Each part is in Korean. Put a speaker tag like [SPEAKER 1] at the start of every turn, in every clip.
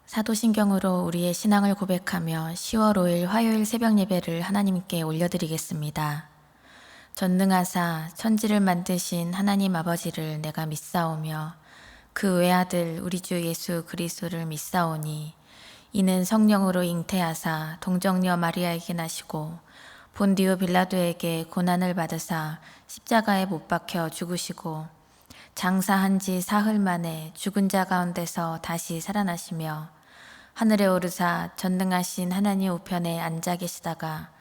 [SPEAKER 1] 사도신경으로 우리의 신앙을 고백하며 10월 5일 화요일 새벽 예배를 하나님께 올려드리겠습니다. 전능하사 천지를 만드신 하나님 아버지를 내가 믿사오며 그 외아들 우리 주 예수 그리스도를 믿사오니 이는 성령으로 잉태하사 동정녀 마리아에게 나시고 본디오 빌라도에게 고난을 받으사 십자가에 못 박혀 죽으시고 장사한 지 사흘 만에 죽은 자 가운데서 다시 살아나시며 하늘에 오르사 전능하신 하나님 우편에 앉아 계시다가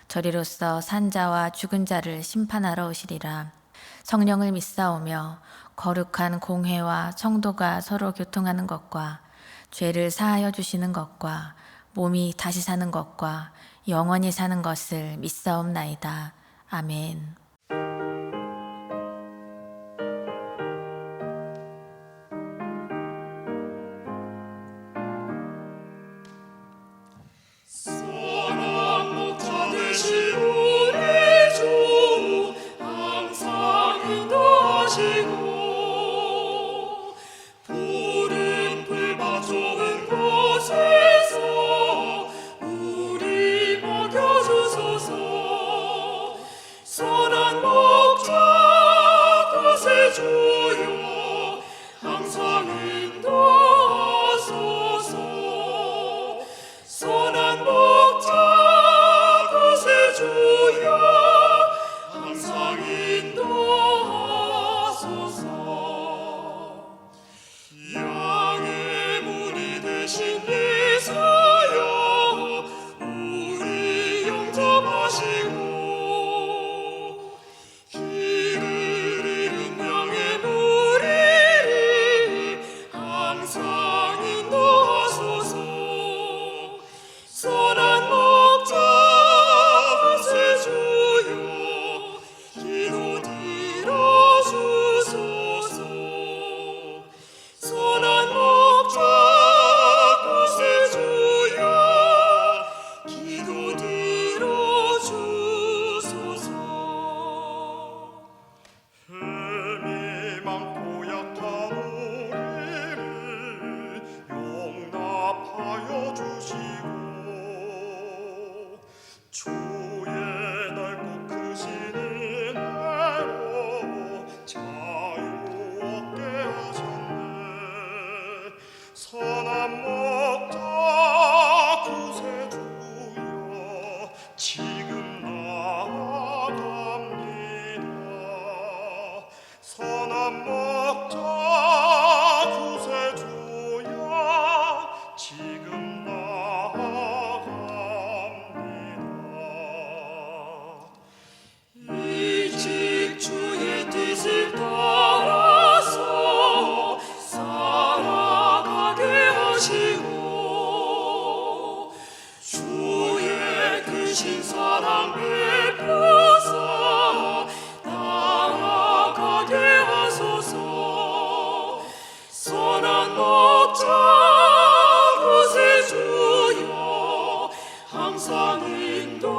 [SPEAKER 1] 저리로서 산 자와 죽은 자를 심판하러 오시리라. 성령을 믿사오며 거룩한 공회와 성도가 서로 교통하는 것과 죄를 사하여 주시는 것과 몸이 다시 사는 것과 영원히 사는 것을 믿사옵나이다. 아멘.
[SPEAKER 2] 선한 목자 되신 우리 주 항상 인도하시고 푸른 풀밭 좋은 곳에서 우리 먹여주소서. 선한 목자 그새 주여 항상 인도하소서. 선한 목자 그새 주여 항상 인도하소서. 양의 문이 되신 이사여 우리 영접하시고 길을 잃은 양의 무리를 항상 인도하소서. 선한 목자 그새 주여 기도 들어주소서. 선한 목자 그새 주여 기도 들어주소서. 흠이 많고 약한 우리를 용납하여 주시고 주의 넓고 크신 은혜로 자유 얻게 하셨네. 선한 목자 그새 주여 지금 나아갑니다. 선한 목자 그새 주여 지금 나아갑니다. 일찍 주의 뜻을 따라서 살아가게 하시고 주의 크신 사랑 베푸사 나아가게 하소서. 선한 목자 그새 주여 항상 인도하소서.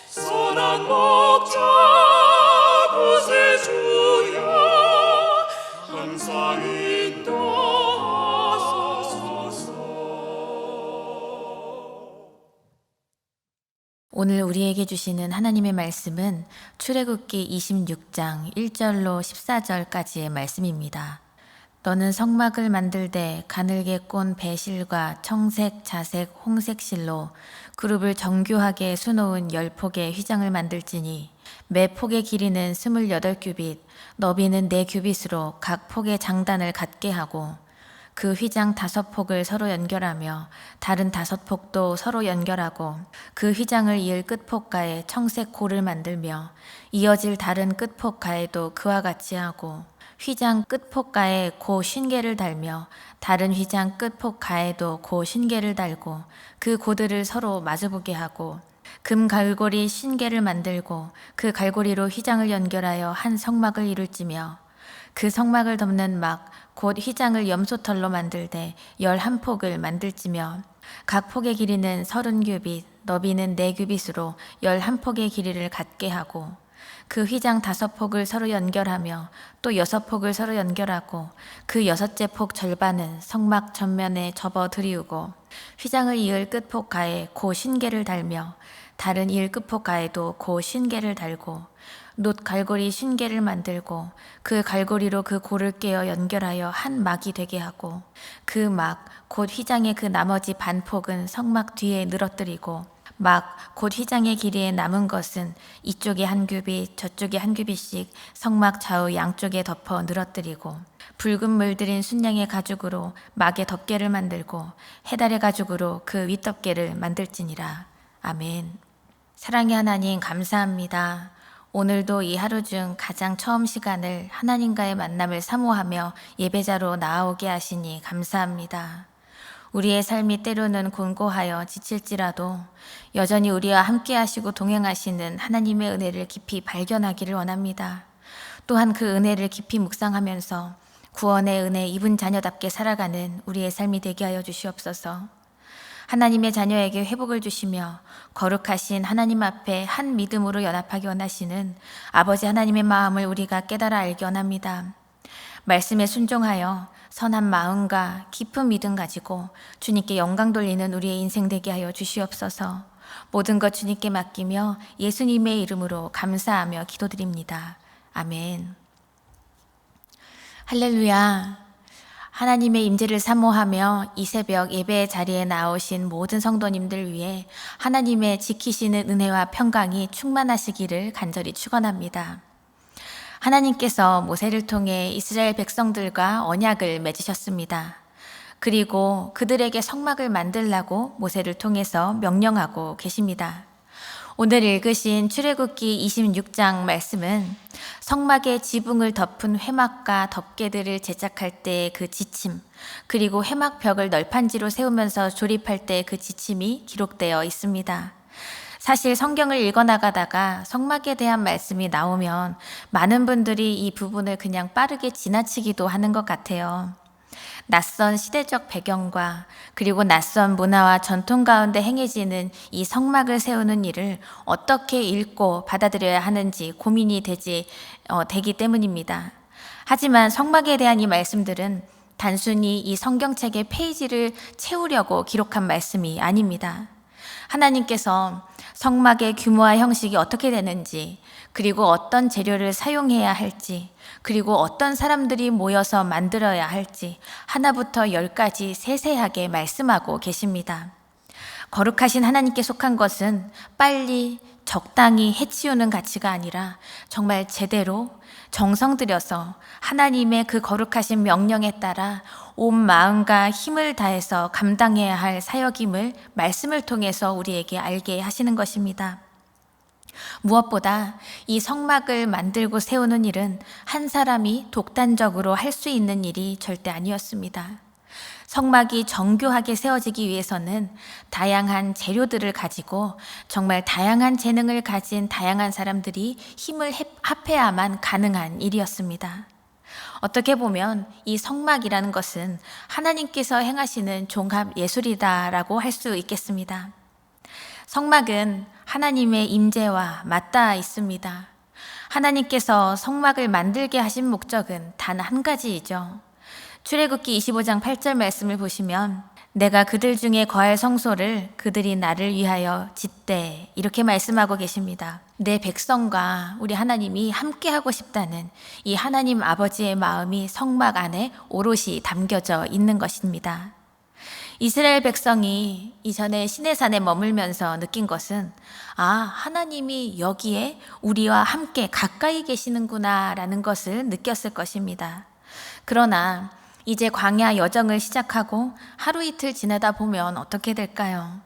[SPEAKER 2] 선한 목자 그새 주여 항상 인도하소서.
[SPEAKER 1] 오늘 우리에게 주시는 하나님의 말씀은 출애굽기 26장 1절로 14절까지의 말씀입니다. 너는 성막을 만들되 가늘게 꼰 배실과 청색, 자색, 홍색 실로 그룹을 정교하게 수놓은 10폭의 휘장을 만들지니 매 폭의 길이는 28규빗, 너비는 4규빗으로 각 폭의 장단을 같게 하고 그 휘장 5폭을 서로 연결하며 다른 5폭도 서로 연결하고 그 휘장을 이을 끝폭가에 청색 고를 만들며 이어질 다른 끝폭가에도 그와 같이 하고 휘장 끝폭가에 고 신계를 달며 다른 휘장 끝폭가에도 고 신계를 달고 그 고들을 서로 마주보게 하고 금 갈고리 신계를 만들고 그 갈고리로 휘장을 연결하여 한 성막을 이룰지며 그 성막을 덮는 막 곧 휘장을 염소털로 만들되 11폭을 만들지며 각 폭의 길이는 30규빗, 너비는 4규빗으로 11폭의 길이를 갖게 하고 그 휘장 5폭을 서로 연결하며 또 6폭을 서로 연결하고 그 6째 폭 절반은 성막 전면에 접어 들이우고 휘장을 이을 끝폭 가에 고 신계를 달며 다른 이을 끝폭 가에도 고 신계를 달고 놋 갈고리 신계를 만들고 그 갈고리로 그 고를 깨어 연결하여 한 막이 되게 하고 그 막 곧 휘장의 그 나머지 반폭은 성막 뒤에 늘어뜨리고 막 곧 휘장의 길이에 남은 것은 이쪽에 한 규빗 저쪽에 한 규빗씩 성막 좌우 양쪽에 덮어 늘어뜨리고 붉은 물들인 순양의 가죽으로 막의 덮개를 만들고 해달의 가죽으로 그 윗덮개를 만들지니라. 아멘. 사랑의 하나님 감사합니다. 오늘도 이 하루 중 가장 처음 시간을 하나님과의 만남을 사모하며 예배자로 나아오게 하시니 감사합니다. 우리의 삶이 때로는 곤고하여 지칠지라도 여전히 우리와 함께 하시고 동행하시는 하나님의 은혜를 깊이 발견하기를 원합니다. 또한 그 은혜를 깊이 묵상하면서 구원의 은혜 입은 자녀답게 살아가는 우리의 삶이 되게 하여 주시옵소서. 하나님의 자녀에게 회복을 주시며 거룩하신 하나님 앞에 한 믿음으로 연합하기 원하시는 아버지 하나님의 마음을 우리가 깨달아 알기 원합니다. 말씀에 순종하여 선한 마음과 깊은 믿음 가지고 주님께 영광 돌리는 우리의 인생 되게 하여 주시옵소서. 모든 것 주님께 맡기며 예수님의 이름으로 감사하며 기도드립니다. 아멘. 할렐루야. 하나님의 임재를 사모하며 이 새벽 예배의 자리에 나오신 모든 성도님들 위해 하나님의 지키시는 은혜와 평강이 충만하시기를 간절히 축원합니다. 하나님께서 모세를 통해 이스라엘 백성들과 언약을 맺으셨습니다. 그리고 그들에게 성막을 만들라고 모세를 통해서 명령하고 계십니다. 오늘 읽으신 출애굽기 26장 말씀은 성막의 지붕을 덮은 회막과 덮개들을 제작할 때의 그 지침, 그리고 회막벽을 널판지로 세우면서 조립할 때 그 지침이 기록되어 있습니다. 사실 성경을 읽어나가다가 성막에 대한 말씀이 나오면 많은 분들이 이 부분을 그냥 빠르게 지나치기도 하는 것 같아요. 낯선 시대적 배경과 그리고 낯선 문화와 전통 가운데 행해지는 이 성막을 세우는 일을 어떻게 읽고 받아들여야 하는지 고민이 되기 때문입니다. 하지만 성막에 대한 이 말씀들은 단순히 이 성경책의 페이지를 채우려고 기록한 말씀이 아닙니다. 하나님께서 성막의 규모와 형식이 어떻게 되는지, 그리고 어떤 재료를 사용해야 할지, 그리고 어떤 사람들이 모여서 만들어야 할지 하나부터 10까지 세세하게 말씀하고 계십니다. 거룩하신 하나님께 속한 것은 빨리 적당히 해치우는 가치가 아니라 정말 제대로 정성 들여서 하나님의 그 거룩하신 명령에 따라 온 마음과 힘을 다해서 감당해야 할 사역임을 말씀을 통해서 우리에게 알게 하시는 것입니다. 무엇보다 이 성막을 만들고 세우는 일은 한 사람이 독단적으로 할 수 있는 일이 절대 아니었습니다. 성막이 정교하게 세워지기 위해서는 다양한 재료들을 가지고 정말 다양한 재능을 가진 다양한 사람들이 힘을 합해야만 가능한 일이었습니다. 어떻게 보면 이 성막이라는 것은 하나님께서 행하시는 종합 예술이다라고 할 수 있겠습니다. 성막은 하나님의 임재와 맞닿아 있습니다. 하나님께서 성막을 만들게 하신 목적은 단 한 가지이죠. 출애굽기 25장 8절 말씀을 보시면 내가 그들 중에 거할 성소를 그들이 나를 위하여 짓되 이렇게 말씀하고 계십니다. 내 백성과 우리 하나님이 함께 하고 싶다는 이 하나님 아버지의 마음이 성막 안에 오롯이 담겨져 있는 것입니다. 이스라엘 백성이 이전에 시내산에 머물면서 느낀 것은 하나님이 여기에 우리와 함께 가까이 계시는구나 라는 것을 느꼈을 것입니다. 그러나 이제 광야 여정을 시작하고 하루 이틀 지나다 보면 어떻게 될까요?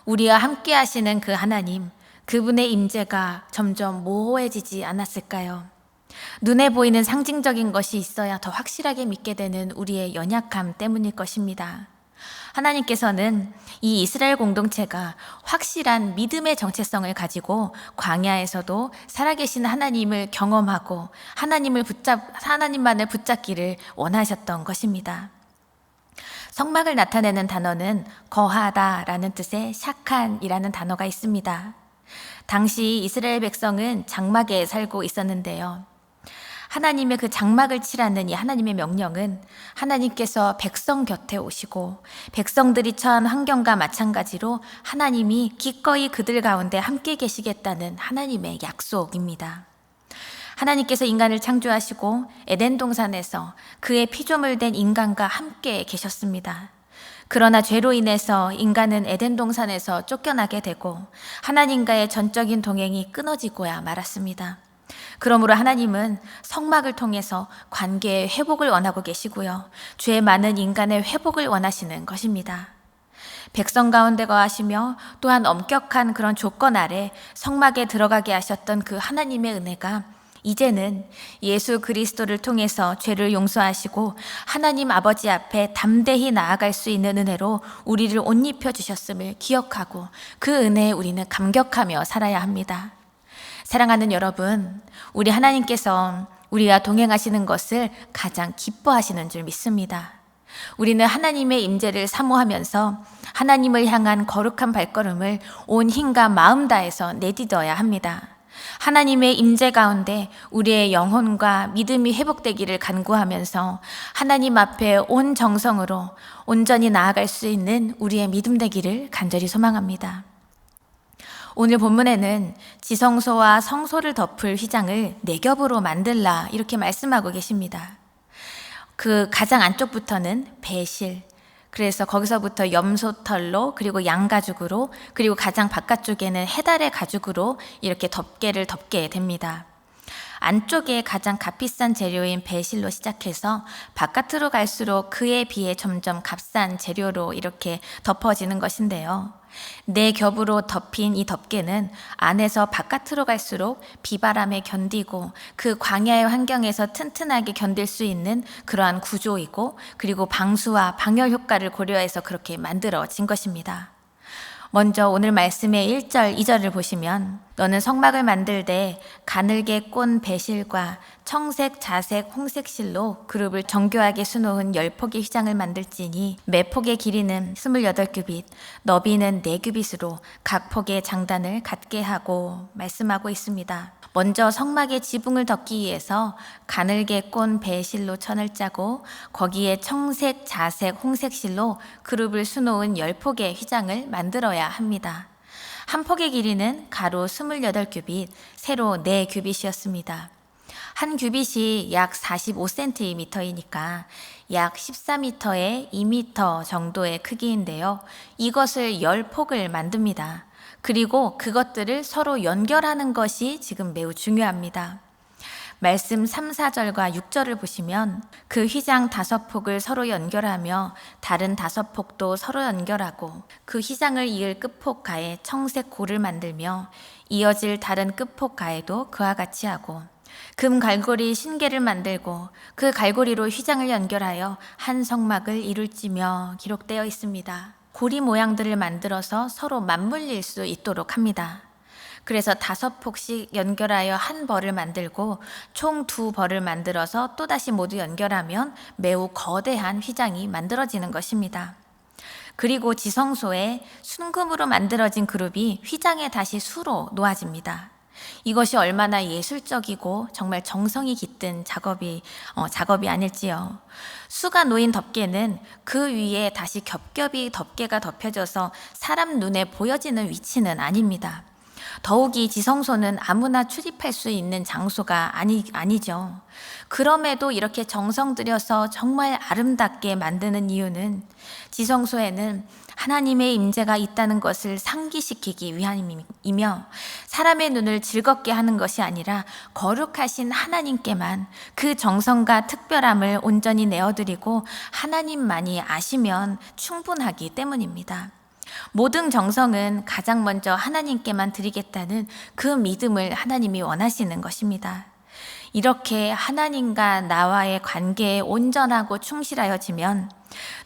[SPEAKER 1] 우리와 함께 하시는 그 하나님, 그분의 임재가 점점 모호해지지 않았을까요? 눈에 보이는 상징적인 것이 있어야 더 확실하게 믿게 되는 우리의 연약함 때문일 것입니다. 하나님께서는 이 이스라엘 공동체가 확실한 믿음의 정체성을 가지고 광야에서도 살아계신 하나님을 경험하고 하나님만을 붙잡기를 원하셨던 것입니다. 성막을 나타내는 단어는 거하다라는 뜻의 샤칸이라는 단어가 있습니다. 당시 이스라엘 백성은 장막에 살고 있었는데요. 하나님의 그 장막을 치라는 이 하나님의 명령은 하나님께서 백성 곁에 오시고 백성들이 처한 환경과 마찬가지로 하나님이 기꺼이 그들 가운데 함께 계시겠다는 하나님의 약속입니다. 하나님께서 인간을 창조하시고 에덴 동산에서 그의 피조물 된 인간과 함께 계셨습니다. 그러나 죄로 인해서 인간은 에덴 동산에서 쫓겨나게 되고 하나님과의 전적인 동행이 끊어지고야 말았습니다. 그러므로 하나님은 성막을 통해서 관계의 회복을 원하고 계시고요. 죄 많은 인간의 회복을 원하시는 것입니다. 백성 가운데 거하시며 또한 엄격한 그런 조건 아래 성막에 들어가게 하셨던 그 하나님의 은혜가 이제는 예수 그리스도를 통해서 죄를 용서하시고 하나님 아버지 앞에 담대히 나아갈 수 있는 은혜로 우리를 옷 입혀 주셨음을 기억하고 그 은혜에 우리는 감격하며 살아야 합니다. 사랑하는 여러분, 우리 하나님께서 우리와 동행하시는 것을 가장 기뻐하시는 줄 믿습니다. 우리는 하나님의 임재를 사모하면서 하나님을 향한 거룩한 발걸음을 온 힘과 마음 다해서 내딛어야 합니다. 하나님의 임재 가운데 우리의 영혼과 믿음이 회복되기를 간구하면서 하나님 앞에 온 정성으로 온전히 나아갈 수 있는 우리의 믿음 되기를 간절히 소망합니다. 오늘 본문에는 지성소와 성소를 덮을 휘장을 4겹으로 만들라 이렇게 말씀하고 계십니다. 그 가장 안쪽부터는 배실, 그래서 거기서부터 염소털로 그리고 양가죽으로 그리고 가장 바깥쪽에는 해달의 가죽으로 이렇게 덮개를 덮게 됩니다. 안쪽에 가장 값비싼 재료인 배실로 시작해서 바깥으로 갈수록 그에 비해 점점 값싼 재료로 이렇게 덮어지는 것인데요. 4겹으로 덮인 이 덮개는 안에서 바깥으로 갈수록 비바람에 견디고 그 광야의 환경에서 튼튼하게 견딜 수 있는 그러한 구조이고 그리고 방수와 방열 효과를 고려해서 그렇게 만들어진 것입니다. 먼저 오늘 말씀의 1절, 2절을 보시면 너는 성막을 만들되 가늘게 꼰 배실과 청색, 자색, 홍색 실로 그룹을 정교하게 수놓은 10폭의 휘장을 만들지니 매 폭의 길이는 28규빗, 너비는 4규빗으로 각 폭의 장단을 같게 하고 말씀하고 있습니다. 먼저 성막의 지붕을 덮기 위해서 가늘게 꼰 배실로 천을 짜고 거기에 청색, 자색, 홍색 실로 그룹을 수놓은 10폭의 휘장을 만들어야 합니다. 한 폭의 길이는 가로 28규빗, 세로 4규빗이었습니다. 한 규빗이 약 45cm이니까 약 14m에 2m 정도의 크기인데요. 이것을 10폭을 만듭니다. 그리고 그것들을 서로 연결하는 것이 지금 매우 중요합니다. 말씀 3, 4절과 6절을 보시면 그 휘장 5폭을 서로 연결하며 다른 5폭도 서로 연결하고 그 휘장을 이을 끝폭가에 청색 고를 만들며 이어질 다른 끝폭가에도 그와 같이 하고 금 갈고리 신계를 만들고 그 갈고리로 휘장을 연결하여 한 성막을 이룰지며 기록되어 있습니다. 고리 모양들을 만들어서 서로 맞물릴 수 있도록 합니다. 그래서 5폭씩 연결하여 한 벌을 만들고 총 2벌을 만들어서 또다시 모두 연결하면 매우 거대한 휘장이 만들어지는 것입니다. 그리고 지성소에 순금으로 만들어진 그룹이 휘장에 다시 수로 놓아집니다. 이것이 얼마나 예술적이고 정말 정성이 깃든 작업이 아닐지요. 수가 놓인 덮개는 그 위에 다시 겹겹이 덮개가 덮여져서 사람 눈에 보여지는 위치는 아닙니다. 더욱이 지성소는 아무나 출입할 수 있는 장소가 아니죠. 그럼에도 이렇게 정성 들여서 정말 아름답게 만드는 이유는 지성소에는 하나님의 임재가 있다는 것을 상기시키기 위함이며 사람의 눈을 즐겁게 하는 것이 아니라 거룩하신 하나님께만 그 정성과 특별함을 온전히 내어드리고 하나님만이 아시면 충분하기 때문입니다. 모든 정성은 가장 먼저 하나님께만 드리겠다는 그 믿음을 하나님이 원하시는 것입니다. 이렇게 하나님과 나와의 관계에 온전하고 충실하여지면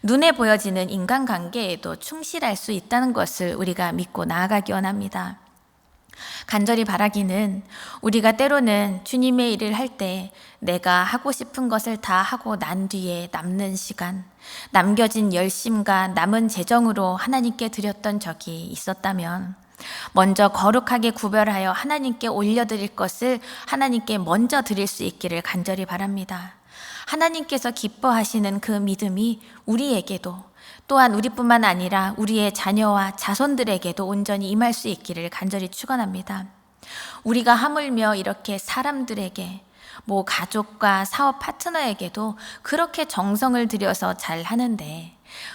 [SPEAKER 1] 눈에 보여지는 인간관계에도 충실할 수 있다는 것을 우리가 믿고 나아가기 원합니다. 간절히 바라기는 우리가 때로는 주님의 일을 할 때 내가 하고 싶은 것을 다 하고 난 뒤에 남는 시간, 남겨진 열심과 남은 재정으로 하나님께 드렸던 적이 있었다면 먼저 거룩하게 구별하여 하나님께 올려드릴 것을 하나님께 먼저 드릴 수 있기를 간절히 바랍니다. 하나님께서 기뻐하시는 그 믿음이 우리에게도 또한 우리뿐만 아니라 우리의 자녀와 자손들에게도 온전히 임할 수 있기를 간절히 축원합니다. 우리가 하물며 이렇게 사람들에게 가족과 사업 파트너에게도 그렇게 정성을 들여서 잘 하는데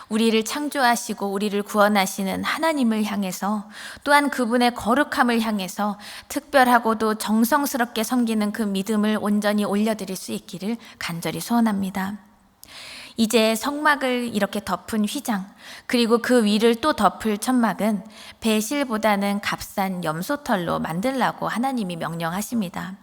[SPEAKER 1] 우리를 창조하시고 우리를 구원하시는 하나님을 향해서 또한 그분의 거룩함을 향해서 특별하고도 정성스럽게 섬기는 그 믿음을 온전히 올려드릴 수 있기를 간절히 소원합니다. 이제 성막을 이렇게 덮은 휘장 그리고 그 위를 또 덮을 천막은 배실보다는 값싼 염소털로 만들라고 하나님이 명령하십니다.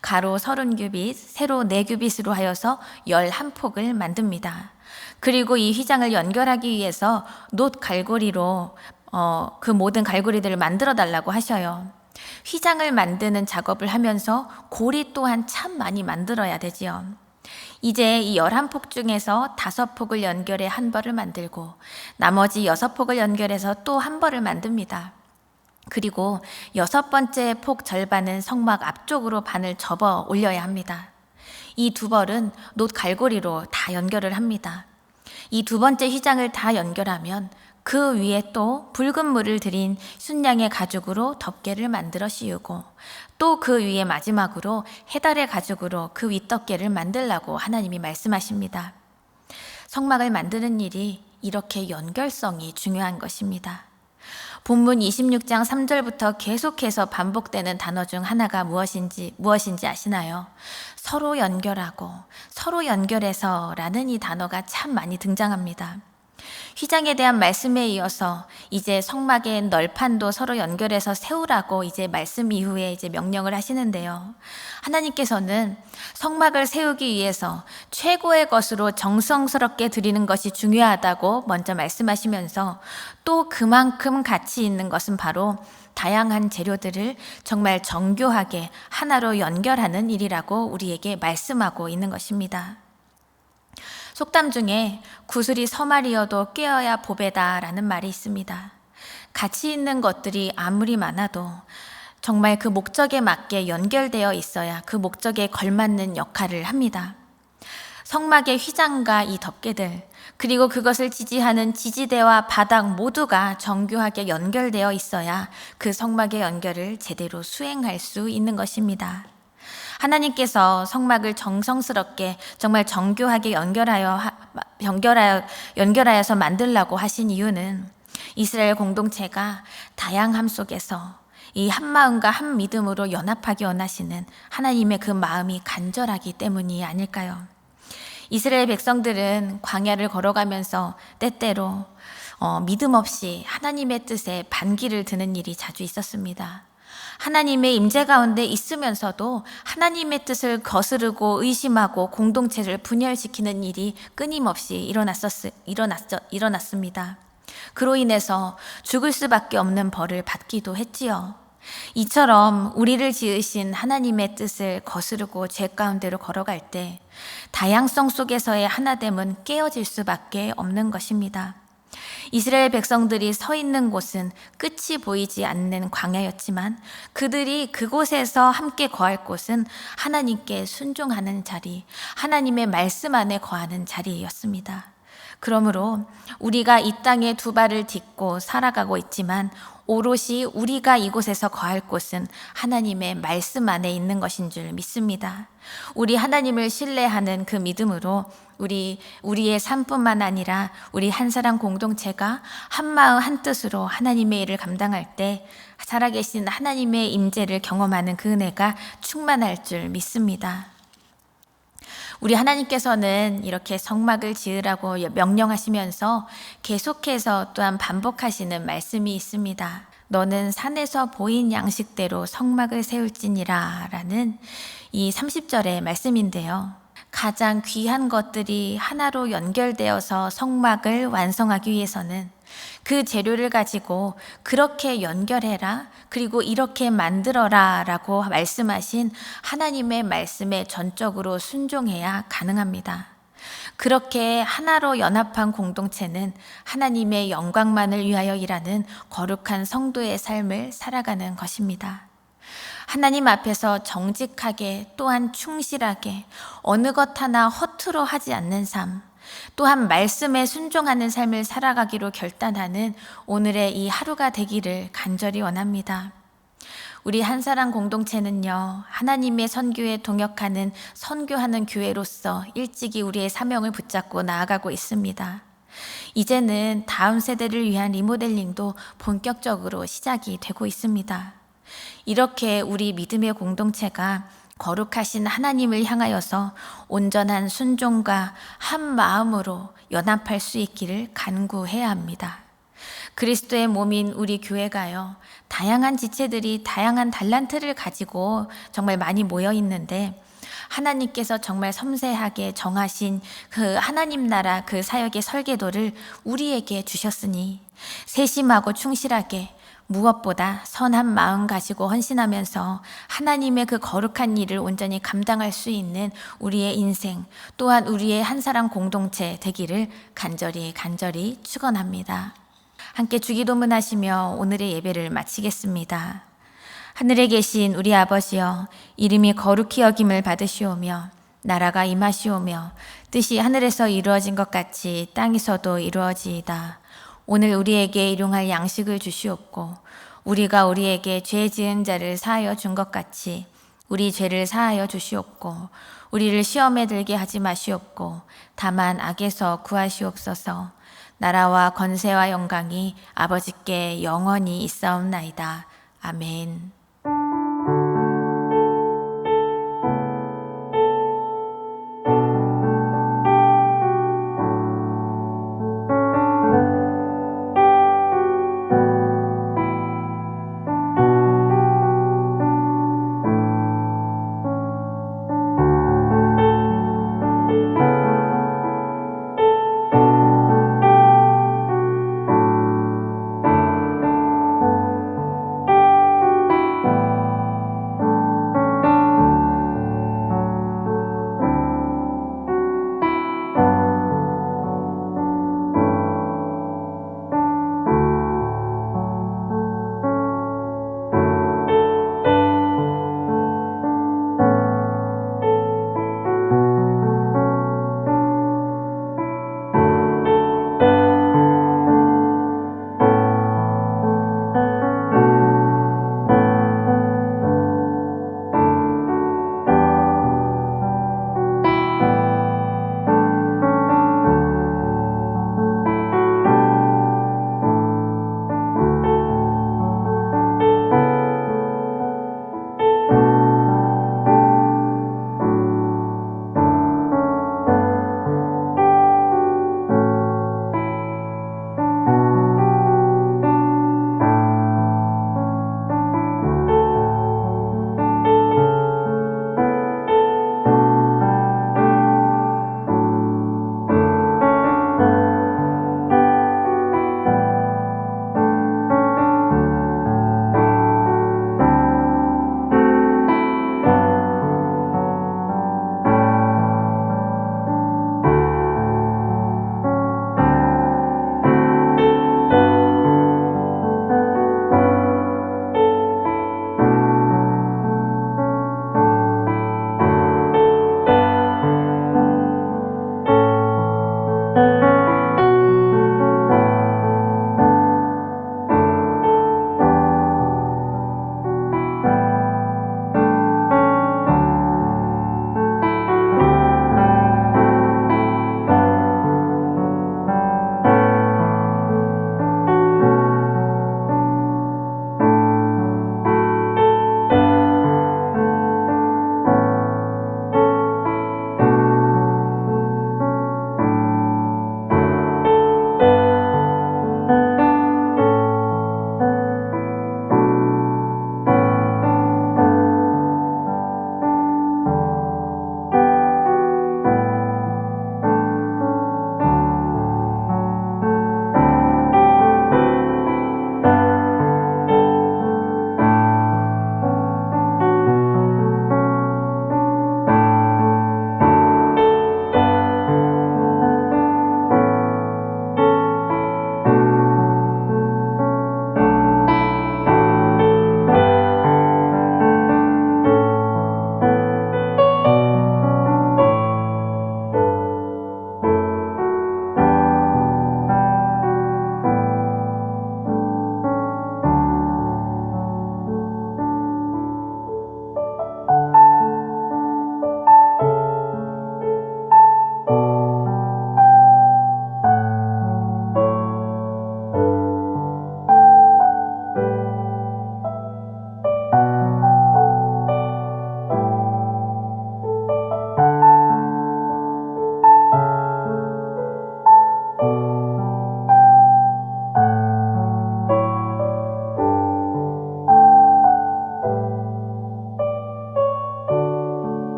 [SPEAKER 1] 가로 30규빗, 세로 4규빗으로 하여서 11폭을 만듭니다. 그리고 이 휘장을 연결하기 위해서 놋 갈고리로 그 모든 갈고리들을 만들어 달라고 하셔요. 휘장을 만드는 작업을 하면서 고리 또한 참 많이 만들어야 되지요. 이제 이 11폭 중에서 5폭을 연결해 한 벌을 만들고 나머지 6폭을 연결해서 또 한 벌을 만듭니다. 그리고 6번째 폭 절반은 성막 앞쪽으로 반을 접어 올려야 합니다. 이 2벌은 놋 갈고리로 다 연결을 합니다. 이 2번째 휘장을 다 연결하면 그 위에 또 붉은 물을 들인 순양의 가죽으로 덮개를 만들어 씌우고 또 그 위에 마지막으로 해달의 가죽으로 그 윗덮개를 만들라고 하나님이 말씀하십니다. 성막을 만드는 일이 이렇게 연결성이 중요한 것입니다. 본문 26장 3절부터 계속해서 반복되는 단어 중 하나가 무엇인지 아시나요? 서로 연결하고 서로 연결해서라는 이 단어가 참 많이 등장합니다. 휘장에 대한 말씀에 이어서 이제 성막의 널판도 서로 연결해서 세우라고 이제 말씀 이후에 이제 명령을 하시는데요. 하나님께서는 성막을 세우기 위해서 최고의 것으로 정성스럽게 드리는 것이 중요하다고 먼저 말씀하시면서 또 그만큼 가치 있는 것은 바로 다양한 재료들을 정말 정교하게 하나로 연결하는 일이라고 우리에게 말씀하고 있는 것입니다. 속담 중에 구슬이 서말이어도 꿰어야 보배다라는 말이 있습니다. 가치 있는 것들이 아무리 많아도 정말 그 목적에 맞게 연결되어 있어야 그 목적에 걸맞는 역할을 합니다. 성막의 휘장과 이 덮개들 그리고 그것을 지지하는 지지대와 바닥 모두가 정교하게 연결되어 있어야 그 성막의 연결을 제대로 수행할 수 있는 것입니다. 하나님께서 성막을 정성스럽게 정말 정교하게 연결하여서 만들라고 하신 이유는 이스라엘 공동체가 다양함 속에서 이 한 마음과 한 믿음으로 연합하기 원하시는 하나님의 그 마음이 간절하기 때문이 아닐까요? 이스라엘 백성들은 광야를 걸어가면서 때때로 믿음 없이 하나님의 뜻에 반기를 드는 일이 자주 있었습니다. 하나님의 임재 가운데 있으면서도 하나님의 뜻을 거스르고 의심하고 공동체를 분열시키는 일이 끊임없이 일어났습니다. 그로 인해서 죽을 수밖에 없는 벌을 받기도 했지요. 이처럼 우리를 지으신 하나님의 뜻을 거스르고 죄 가운데로 걸어갈 때 다양성 속에서의 하나됨은 깨어질 수밖에 없는 것입니다. 이스라엘 백성들이 서 있는 곳은 끝이 보이지 않는 광야였지만 그들이 그곳에서 함께 거할 곳은 하나님께 순종하는 자리, 하나님의 말씀 안에 거하는 자리였습니다. 그러므로 우리가 이 땅에 두 발을 딛고 살아가고 있지만 오롯이 우리가 이곳에서 거할 곳은 하나님의 말씀 안에 있는 것인 줄 믿습니다. 우리 하나님을 신뢰하는 그 믿음으로 우리의 삶뿐만 아니라 우리 한 사람 공동체가 한 마음 한 뜻으로 하나님의 일을 감당할 때 살아계신 하나님의 임재를 경험하는 그 은혜가 충만할 줄 믿습니다. 우리 하나님께서는 이렇게 성막을 지으라고 명령하시면서 계속해서 또한 반복하시는 말씀이 있습니다. 너는 산에서 보인 양식대로 성막을 세울지니라 라는 이 30절의 말씀인데요. 가장 귀한 것들이 하나로 연결되어서 성막을 완성하기 위해서는 그 재료를 가지고 그렇게 연결해라 그리고 이렇게 만들어라 라고 말씀하신 하나님의 말씀에 전적으로 순종해야 가능합니다. 그렇게 하나로 연합한 공동체는 하나님의 영광만을 위하여 일하는 거룩한 성도의 삶을 살아가는 것입니다. 하나님 앞에서 정직하게 또한 충실하게 어느 것 하나 허투루 하지 않는 삶, 또한 말씀에 순종하는 삶을 살아가기로 결단하는 오늘의 이 하루가 되기를 간절히 원합니다. 우리 한사랑 공동체는요, 하나님의 선교에 동역하는 선교하는 교회로서 일찍이 우리의 사명을 붙잡고 나아가고 있습니다. 이제는 다음 세대를 위한 리모델링도 본격적으로 시작이 되고 있습니다. 이렇게 우리 믿음의 공동체가 거룩하신 하나님을 향하여서 온전한 순종과 한 마음으로 연합할 수 있기를 간구해야 합니다. 그리스도의 몸인 우리 교회가요, 다양한 지체들이 다양한 달란트를 가지고 정말 많이 모여 있는데 하나님께서 정말 섬세하게 정하신 그 하나님 나라 그 사역의 설계도를 우리에게 주셨으니 세심하고 충실하게 무엇보다 선한 마음 가지고 헌신하면서 하나님의 그 거룩한 일을 온전히 감당할 수 있는 우리의 인생 또한 우리의 한사랑 공동체 되기를 간절히 축원합니다. 함께 주기도문 하시며 오늘의 예배를 마치겠습니다. 하늘에 계신 우리 아버지여, 이름이 거룩히 여김을 받으시오며 나라가 임하시오며 뜻이 하늘에서 이루어진 것 같이 땅에서도 이루어지이다. 오늘 우리에게 일용할 양식을 주시옵고 우리가 우리에게 죄 지은 자를 사하여 준 것 같이 우리 죄를 사하여 주시옵고 우리를 시험에 들게 하지 마시옵고 다만 악에서 구하시옵소서. 나라와 권세와 영광이 아버지께 영원히 있사옵나이다. 아멘.